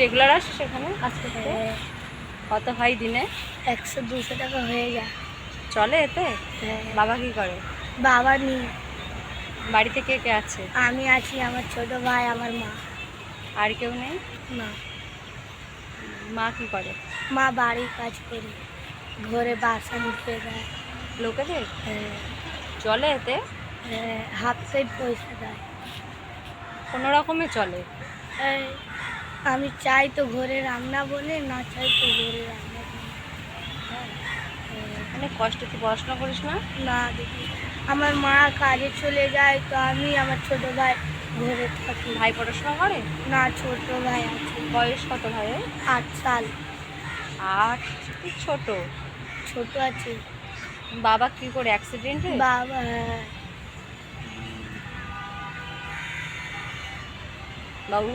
Regular আসিস সেখানে আজকে থেকে? হ্যাঁ, কত হয় দিনে? 100-200 টাকা হয়ে যায়। চলে এতে? হ্যাঁ, বাবা কি করে? বাবা নেই, বাড়িতে কে কে আছে? আমি আছি, আমার ছোট ভাই, আমার মা। আর কেউ নেই? না, মা কি করে? মা বাড়ির কাজ করে, ঘরে বাসন ধুয়ে দেয়। লোকেদের? হ্যাঁ, চলে এতে? হ্যাঁ, হাফে পয়সা দেয়। কোনো রকমে চলে? এই, আমি চাই তো ঘরে রান্না বলে, না চাই তো ঘরে রান্না বলে। হ্যাঁ, হ্যাঁ, অনেক কষ্ট। তুই পড়াশোনা করিস না? না দেখি, আমার মা কাজে চলে যায়, তো আমি আমার ছোট ভাই ঘরে থাকি। ভাই পড়াশোনা করে? না, ছোট ভাই আছে, বয়স কত ভাইয়ের? 8 সাল। 8? তুই ছোট। ছোট আছে। বাবা কি করে, অ্যাক্সিডেন্টে? বাবা, হ্যাঁ। বাবু